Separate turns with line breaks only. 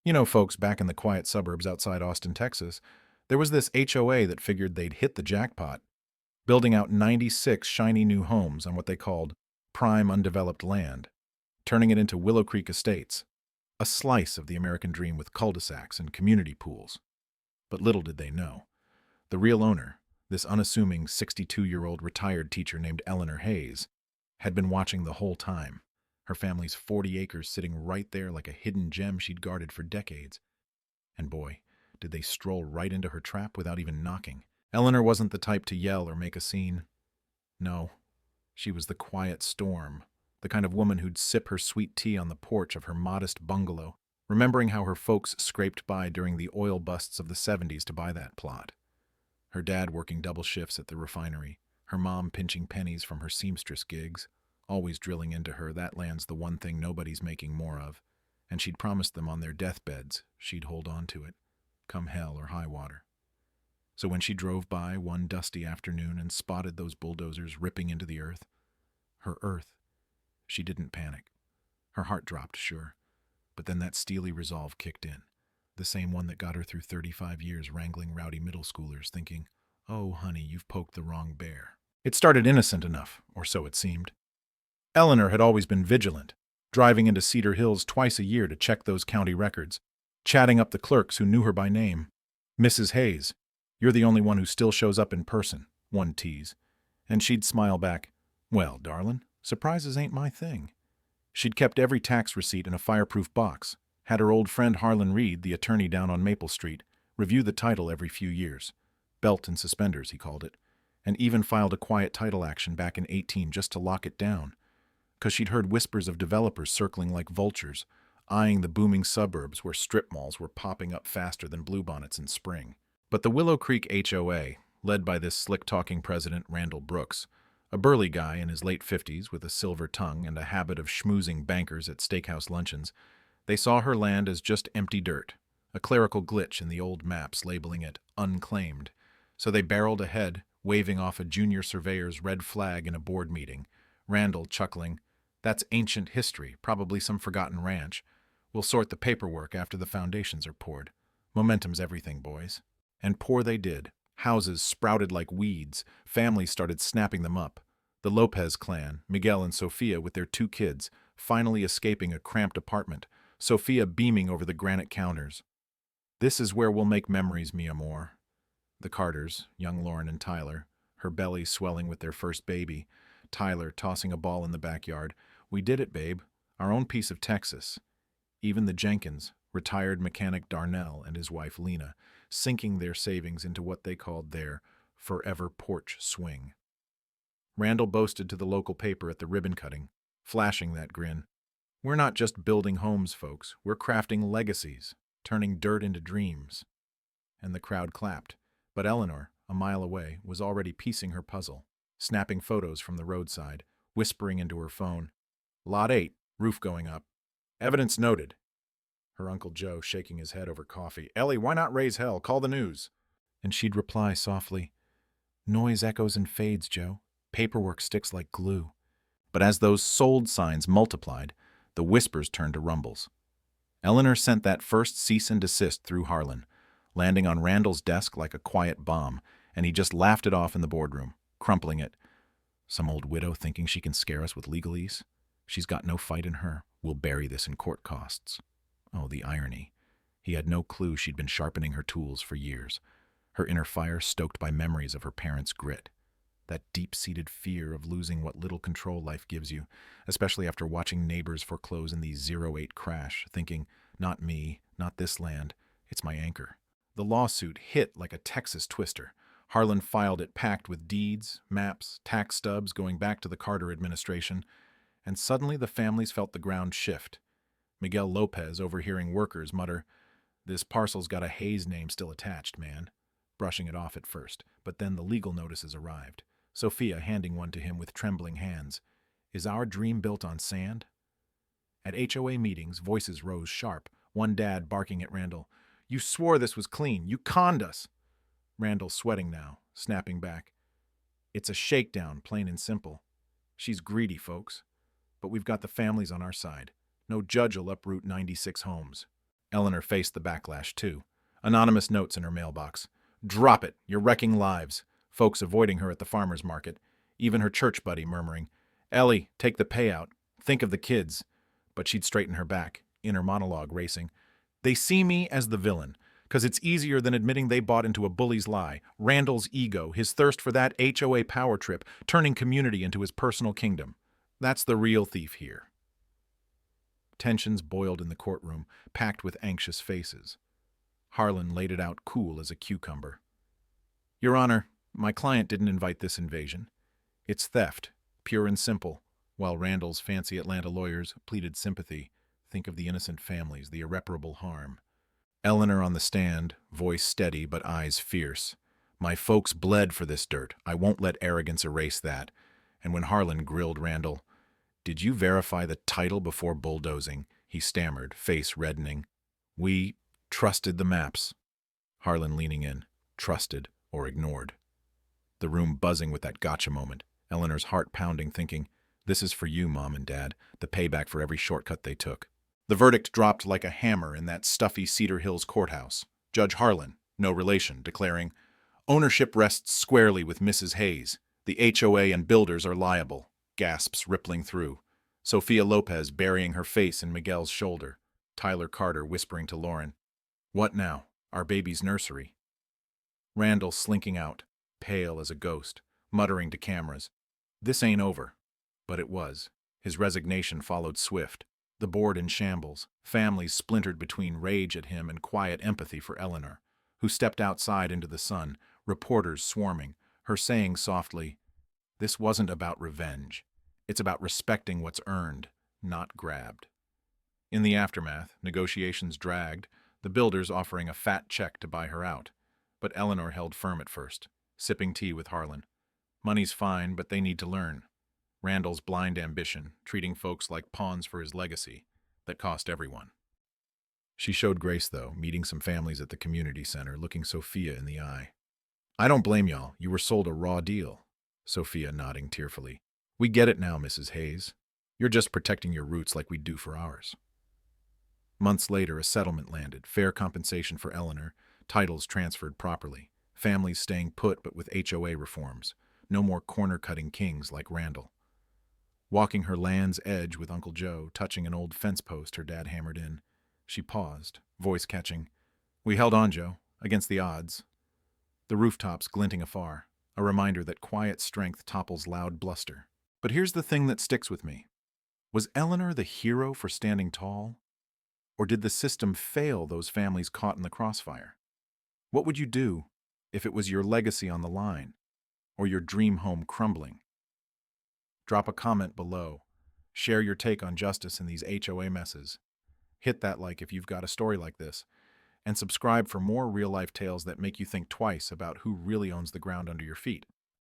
You know, folks, back in the quiet suburbs outside Austin, Texas, there was this HOA that figured they'd hit the jackpot, building out 96 shiny new homes on what they called prime undeveloped land, turning it into Willow Creek Estates, a slice of the American dream with cul-de-sacs and community pools. But little did they know, the real owner, this unassuming 62-year-old retired teacher named Eleanor Hayes, had been watching the whole time, her family's 40 acres sitting right there like a hidden gem she'd guarded for decades. And boy, did they stroll right into her trap without even knocking. Eleanor wasn't the type to yell or make a scene. No, she was the quiet storm, the kind of woman who'd sip her sweet tea on the porch of her modest bungalow, remembering how her folks scraped by during the oil busts of the 70s to buy that plot. Her dad working double shifts at the refinery, her mom pinching pennies from her seamstress gigs, always drilling into her that land's the one thing nobody's making more of, and she'd promised them on their deathbeds she'd hold on to it, come hell or high water. So when she drove by one dusty afternoon and spotted those bulldozers ripping into the earth, her earth, she didn't panic. Her heart dropped, sure, but then that steely resolve kicked in, the same one that got her through 35 years wrangling rowdy middle schoolers, thinking, "Oh, honey, you've poked the wrong bear." It started innocent enough, or so it seemed. Eleanor had always been vigilant, driving into Cedar Hills twice a year to check those county records, chatting up the clerks who knew her by name. "Mrs. Hayes, you're the only one who still shows up in person," one tease. And she'd smile back, "Well, darlin', surprises ain't my thing." She'd kept every tax receipt in a fireproof box, had her old friend Harlan Reed, the attorney down on Maple Street, review the title every few years. Belt and suspenders, he called it, and even filed a quiet title action back in 18 just to lock it down, 'cause she'd heard whispers of developers circling like vultures, eyeing the booming suburbs where strip malls were popping up faster than bluebonnets in spring. But the Willow Creek HOA, led by this slick-talking president, Randall Brooks, a burly guy in his late 50s with a silver tongue and a habit of schmoozing bankers at steakhouse luncheons, they saw her land as just empty dirt, a clerical glitch in the old maps labeling it unclaimed. So they barreled ahead, waving off a junior surveyor's red flag in a board meeting, Randall chuckling, "That's ancient history, probably some forgotten ranch. We'll sort the paperwork after the foundations are poured. Momentum's everything, boys." And pour they did. Houses sprouted like weeds. Families started snapping them up. The Lopez clan, Miguel and Sofia with their 2 kids, finally escaping a cramped apartment, Sofia beaming over the granite counters. "This is where we'll make memories, mi amor." The Carters, young Lauren and Tyler, her belly swelling with their first baby, Tyler tossing a ball in the backyard. "We did it, babe. Our own piece of Texas." Even the Jenkins, retired mechanic Darnell and his wife Lena, sinking their savings into what they called their forever porch swing. Randall boasted to the local paper at the ribbon cutting, flashing that grin. "We're not just building homes, folks. We're crafting legacies, turning dirt into dreams." And the crowd clapped. But Eleanor, a mile away, was already piecing her puzzle, snapping photos from the roadside, whispering into her phone, "Lot 8, roof going up. Evidence noted." Her Uncle Joe shaking his head over coffee, "Ellie, why not raise hell? Call the news." And she'd reply softly, "Noise echoes and fades, Joe. Paperwork sticks like glue." But as those sold signs multiplied, the whispers turned to rumbles. Eleanor sent that first cease and desist through Harlan, landing on Randall's desk like a quiet bomb, and he just laughed it off in the boardroom, crumpling it. "Some old widow thinking she can scare us with legalese? She's got no fight in her. We'll bury this in court costs." Oh, the irony. He had no clue she'd been sharpening her tools for years, her inner fire stoked by memories of her parents' grit. That deep-seated fear of losing what little control life gives you, especially after watching neighbors foreclose in the 08 crash, thinking, "Not me, not this land, it's my anchor." The lawsuit hit like a Texas twister. Harlan filed it packed with deeds, maps, tax stubs going back to the Carter administration, and suddenly the families felt the ground shift. Miguel Lopez overhearing workers mutter, "This parcel's got a Hayes name still attached, man," brushing it off at first, but then the legal notices arrived. Sophia handing one to him with trembling hands. "Is our dream built on sand?" At HOA meetings, voices rose sharp, one dad barking at Randall, "You swore this was clean. You conned us." Randall sweating now, snapping back, "It's a shakedown, plain and simple. She's greedy, folks. But we've got the families on our side. No judge will uproot 96 homes." Eleanor faced the backlash, too. Anonymous notes in her mailbox. "Drop it! You're wrecking lives." Folks avoiding her at the farmer's market. Even her church buddy murmuring, "Ellie, take the payout. Think of the kids." But she'd straighten her back, inner monologue racing. "They see me as the villain, 'cause it's easier than admitting they bought into a bully's lie. Randall's ego, his thirst for that HOA power trip, turning community into his personal kingdom. That's the real thief here." Tensions boiled in the courtroom, packed with anxious faces. Harlan laid it out cool as a cucumber. "Your Honor, my client didn't invite this invasion. It's theft, pure and simple," while Randall's fancy Atlanta lawyers pleaded sympathy. "Think of the innocent families, the irreparable harm." Eleanor on the stand, voice steady but eyes fierce. "My folks bled for this dirt. I won't let arrogance erase that." And when Harlan grilled Randall, "Did you verify the title before bulldozing?" he stammered, face reddening. "We trusted the maps." Harlan leaning in, trusted or ignored. The room buzzing with that gotcha moment, Eleanor's heart pounding, thinking, "This is for you, Mom and Dad, the payback for every shortcut they took." The verdict dropped like a hammer in that stuffy Cedar Hills courthouse. Judge Harlan, no relation, declaring, "Ownership rests squarely with Mrs. Hayes. The HOA and builders are liable." Gasps rippling through. Sophia Lopez burying her face in Miguel's shoulder. Tyler Carter whispering to Lauren, "What now? Our baby's nursery." Randall slinking out, pale as a ghost, muttering to cameras, "This ain't over." But it was. His resignation followed swift. The board in shambles, families splintered between rage at him and quiet empathy for Eleanor, who stepped outside into the sun, reporters swarming, her saying softly, "This wasn't about revenge. It's about respecting what's earned, not grabbed." In the aftermath, negotiations dragged, the builders offering a fat check to buy her out. But Eleanor held firm at first, sipping tea with Harlan. Money's fine, but they need to learn. Randall's blind ambition, treating folks like pawns for his legacy, that cost everyone. She showed grace, though, meeting some families at the community center, looking Sophia in the eye. "I don't blame y'all. You were sold a raw deal." Sophia nodding tearfully. "We get it now, Mrs. Hayes. You're just protecting your roots like we do for ours." Months later, a settlement landed, fair compensation for Eleanor, titles transferred properly, families staying put but with HOA reforms, no more corner-cutting kings like Randall. Walking her land's edge with Uncle Joe, touching an old fence post her dad hammered in, she paused, voice catching, "We held on, Joe, against the odds." The rooftops glinting afar, a reminder that quiet strength topples loud bluster. But here's the thing that sticks with me. Was Eleanor the hero for standing tall? Or did the system fail those families caught in the crossfire? What would you do if it was your legacy on the line, or your dream home crumbling? Drop a comment below. Share your take on justice in these HOA messes. Hit that like if you've got a story like this, and subscribe for more real-life tales that make you think twice about who really owns the ground under your feet.